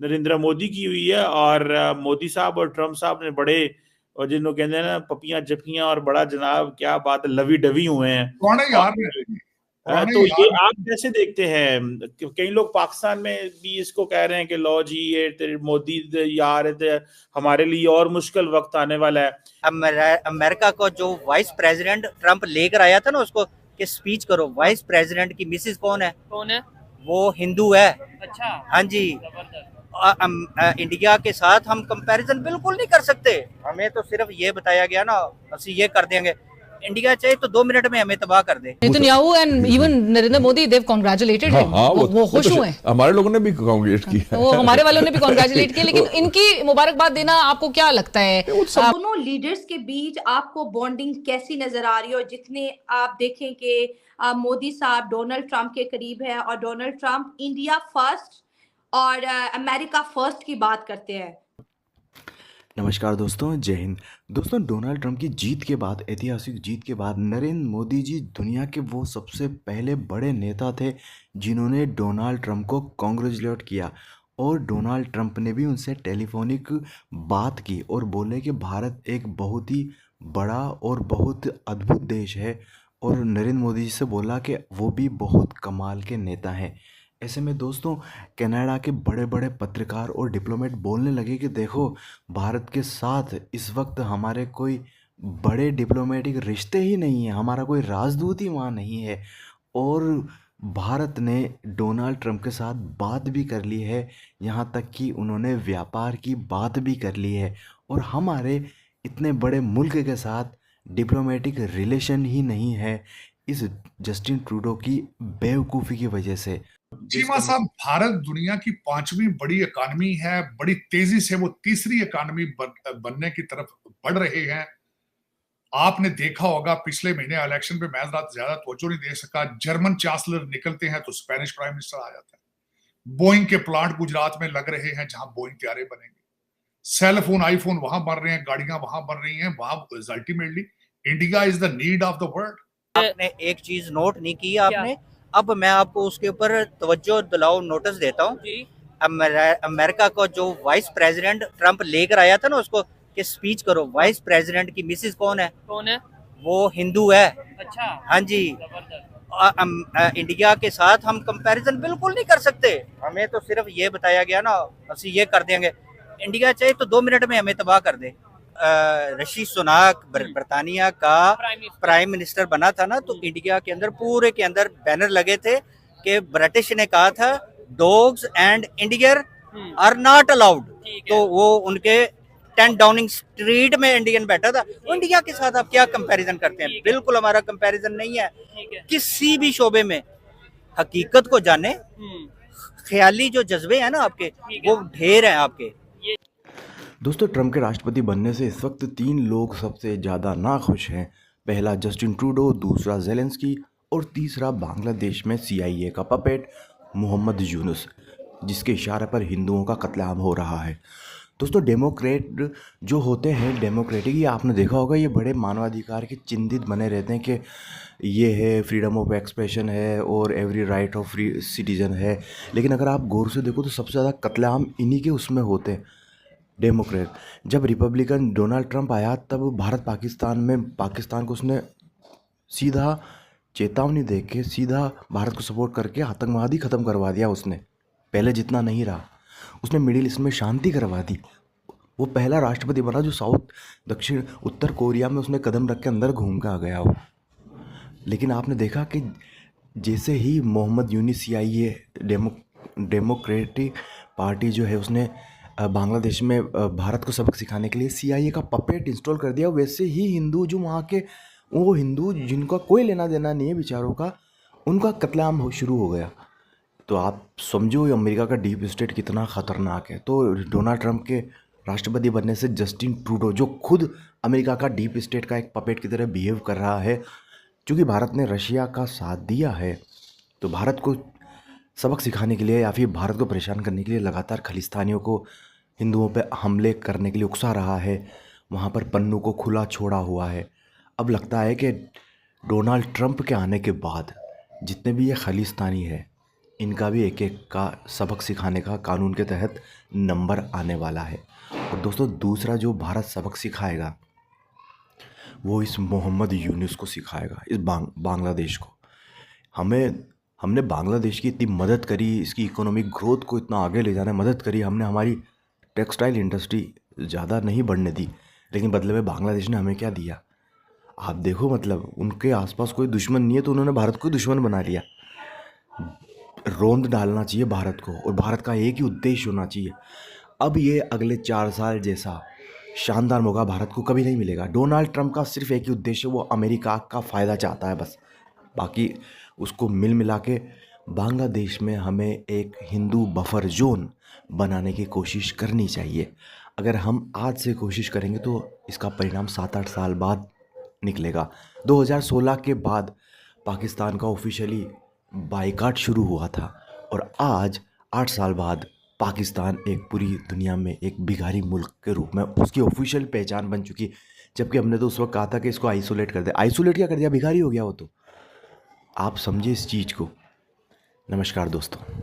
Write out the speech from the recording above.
नरेंद्र मोदी की हुई है। और मोदी साहब और ट्रम्प साहब ने बड़े, और जिनको कहते हैं ना पपियां जपियां और बड़ा जनाब क्या बात है, लवी डवी हुए हैं। पुराने और यार ने, पुराने तो ये यार आप ने। कैसे देखते हैं कि कई लोग पाकिस्तान में भी इसको कह रहे हैं कि लो जी ये तेरे मोदी यार है, हमारे लिए और मुश्किल वक्त आने वाला है। अमेरिका को जो वाइस प्रेसिडेंट ट्रम्प लेकर आया था ना, उसको कि स्पीच करो, वाइस प्रेसिडेंट की मिसेज कौन है? वो हिंदू है। अच्छा। हाँ जी। इंडिया के साथ हम कंपैरिजन बिल्कुल नहीं कर सकते। हमें तो सिर्फ ये बताया गया ना, ਅਸੀਂ ये कर देंगे। इंडिया चाहे तो 2 मिनट में हमें तबाह कर दे। Netanyahu and even Narendra Modi देव कॉन्ग्रेचुलेटेड हिम। वो खुश हुए। हमारे लोगों ने भी कांग्रेट किया, वो हमारे वालों ने भी कॉन्ग्रेचुलेट किया, लेकिन इनकी मुबारकबाद देना आपको क्या लगता है? दोनों लीडर्स के बीच आपको बॉन्डिंग कैसी नजर आ रही है? और जितने आप देखें कि मोदी साहब डोनाल्ड ट्रंप के करीब है और डोनाल्ड ट्रंप इंडिया फर्स्ट और अमेरिका फर्स्ट की बात करते हैं। नमस्कार दोस्तों, जय हिंद। दोस्तों, डोनाल्ड ट्रंप की जीत के बाद, ऐतिहासिक जीत के बाद, नरेंद्र मोदी जी दुनिया के वो सबसे पहले बड़े नेता थे जिन्होंने डोनाल्ड ट्रंप को कॉन्ग्रेचुलेट किया। और डोनाल्ड ट्रंप ने भी उनसे टेलीफोनिक बात की और बोले कि भारत एक बहुत ही बड़ा और बहुत अद्भुत देश है। और नरेंद्र मोदी जी से बोला कि वो भी बहुत कमाल के नेता हैं। ऐसे में दोस्तों, कनाडा के बड़े बड़े पत्रकार और डिप्लोमेट बोलने लगे कि देखो, भारत के साथ इस वक्त हमारे कोई बड़े डिप्लोमेटिक रिश्ते ही नहीं हैं, हमारा कोई राजदूत ही वहाँ नहीं है। और भारत ने डोनाल्ड ट्रंप के साथ बात भी कर ली है, यहाँ तक कि उन्होंने व्यापार की बात भी कर ली है। और हमारे इतने बड़े मुल्क के साथ डिप्लोमेटिक रिलेशन ही नहीं है इस जस्टिन ट्रूडो की बेवकूफ़ी की वजह से। चीमा साहब, भारत दुनिया की 5वीं बड़ी इकानमी है। बड़ी तेजी से वो तीसरी इकानमी बनने की तरफ बढ़ रहे हैं। आपने देखा होगा पिछले महीने इलेक्शन पे मैं ज्यादा तवज्जो नहीं दे सका, जर्मन चांसलर निकलते हैं तो स्पेनिश प्राइम मिनिस्टर आ जाता है। बोइंग के प्लांट गुजरात में लग रहे हैं जहां बोइंग तैयारे बनेंगे। सेल फोन, आईफोन वहां बन रहे हैं, गाड़ियां वहां बन रही हैं। वहां ultimately India is the need of the world. आपने एक चीज नोट नहीं की आपने, अब मैं आपको उसके ऊपर तवज्जो दिलाओ, नोटिस देता हूँ। अमेरिका को जो वाइस प्रेसिडेंट ट्रंप लेकर आया था ना, उसको कि स्पीच करो, वाइस प्रेसिडेंट की मिसेज कौन है? वो हिंदू है। अच्छा। हाँ जी। इंडिया के साथ हम कंपैरिजन बिल्कुल नहीं कर सकते। हमें तो सिर्फ ये बताया गया ना, ਅਸੀਂ ये कर देंगे। इंडिया चाहे तो 2 मिनट में हमें तबाह कर दे। ऋषि सुनाक बर्तानिया का प्राइम मिनिस्टर बना था ना, तो इंडिया के अंदर पूरे के अंदर बैनर लगे थे कि ब्रिटिश ने कहा था dogs and Indian are not allowed. तो वो उनके 10 डाउनिंग स्ट्रीट में इंडियन बैठा था। इंडिया के साथ आप क्या कंपैरिजन करते हैं? बिल्कुल हमारा कंपैरिजन नहीं है किसी भी शोबे में। हकीकत को जाने, ख्याली जो जज्बे हैं ना आपके, वो ढेर हैं आपके। दोस्तों, ट्रंप के राष्ट्रपति बनने से इस वक्त 3 लोग सबसे ज़्यादा नाखुश हैं। पहला जस्टिन ट्रूडो, दूसरा ज़ेलेंस्की और तीसरा बांग्लादेश में CIA का पपेट मोहम्मद यूनुस, जिसके इशारे पर हिंदुओं का कत्लेआम हो रहा है। दोस्तों, डेमोक्रेट जो होते हैं, डेमोक्रेटिक, ये आपने देखा होगा, ये बड़े मानवाधिकार के चिंतित बने रहते हैं कि ये है फ्रीडम ऑफ एक्सप्रेशन है और every right of free citizen है। लेकिन अगर आप गौर से देखो तो सबसे ज़्यादा कत्लेआम इन्हीं के उसमें होते हैं, डेमोक्रेट। जब रिपब्लिकन डोनाल्ड ट्रंप आया तब पाकिस्तान को उसने सीधा चेतावनी दे के सीधा भारत को सपोर्ट करके आतंकवादी ख़त्म करवा दिया उसने। पहले जितना नहीं रहा, उसने मिडिल ईस्ट में शांति करवा दी। वो पहला राष्ट्रपति बना जो उत्तर कोरिया में उसने कदम रख के अंदर घूम के आ गया हो। लेकिन आपने देखा कि जैसे ही Mohammad Yunus CIA democratic party जो है, उसने बांग्लादेश में भारत को सबक सिखाने के लिए CIA का पपेट इंस्टॉल कर दिया, वैसे ही हिंदू जो वहाँ के, वो हिंदू जिनका कोई लेना देना नहीं है बेचारों का, उनका कत्लेआम शुरू हो गया। तो आप समझो ये अमेरिका का डीप स्टेट कितना ख़तरनाक है। तो डोनाल्ड ट्रंप के राष्ट्रपति बनने से जस्टिन ट्रूडो, जो खुद अमेरिका का डीप स्टेट का एक पपेट की तरह बिहेव कर रहा है, क्योंकि भारत ने रशिया का साथ दिया है, तो भारत को सबक सिखाने के लिए या फिर भारत को परेशान करने के लिए लगातार खालिस्तानियों को, हिंदुओं पे हमले करने के लिए उकसा रहा है। वहाँ पर पन्नू को खुला छोड़ा हुआ है। अब लगता है कि डोनाल्ड ट्रंप के आने के बाद जितने भी ये खालिस्तानी है, इनका भी एक एक का सबक सिखाने का कानून के तहत नंबर आने वाला है। और दोस्तों दूसरा जो भारत सबक सिखाएगा वो इस मोहम्मद यूनुस को सिखाएगा, इस बांग्लादेश को। हमने बांग्लादेश की इतनी मदद करी, इसकी इकोनॉमिक ग्रोथ को इतना आगे ले जाने में मदद करी, हमने हमारी टेक्सटाइल इंडस्ट्री ज़्यादा नहीं बढ़ने दी, लेकिन बदले में बांग्लादेश ने हमें क्या दिया आप देखो। मतलब उनके आसपास कोई दुश्मन नहीं है तो उन्होंने भारत को दुश्मन बना लिया। रोंद डालना चाहिए भारत को और भारत का एक ही उद्देश्य होना चाहिए। अब ये अगले 4 साल जैसा शानदार मौका भारत को कभी नहीं मिलेगा। डोनाल्ड ट्रंप का सिर्फ एक ही उद्देश्य, वो अमेरिका का फ़ायदा चाहता है बस। बाकी उसको मिला के बांग्लादेश में हमें एक हिंदू बफर जोन बनाने की कोशिश करनी चाहिए। अगर हम आज से कोशिश करेंगे तो इसका परिणाम 7-8 साल बाद निकलेगा। 2016 के बाद पाकिस्तान का ऑफिशियली बाइकाट शुरू हुआ था और आज 8 साल बाद पाकिस्तान एक पूरी दुनिया में एक भिखारी मुल्क के रूप में उसकी ऑफिशियल पहचान बन चुकी। जबकि हमने तो उस वक्त कहा था कि इसको आइसोलेट कर दे। आइसोलेट क्या कर दिया, भिखारी हो गया वो तो। आप समझिए इस चीज़ को। नमस्कार दोस्तों।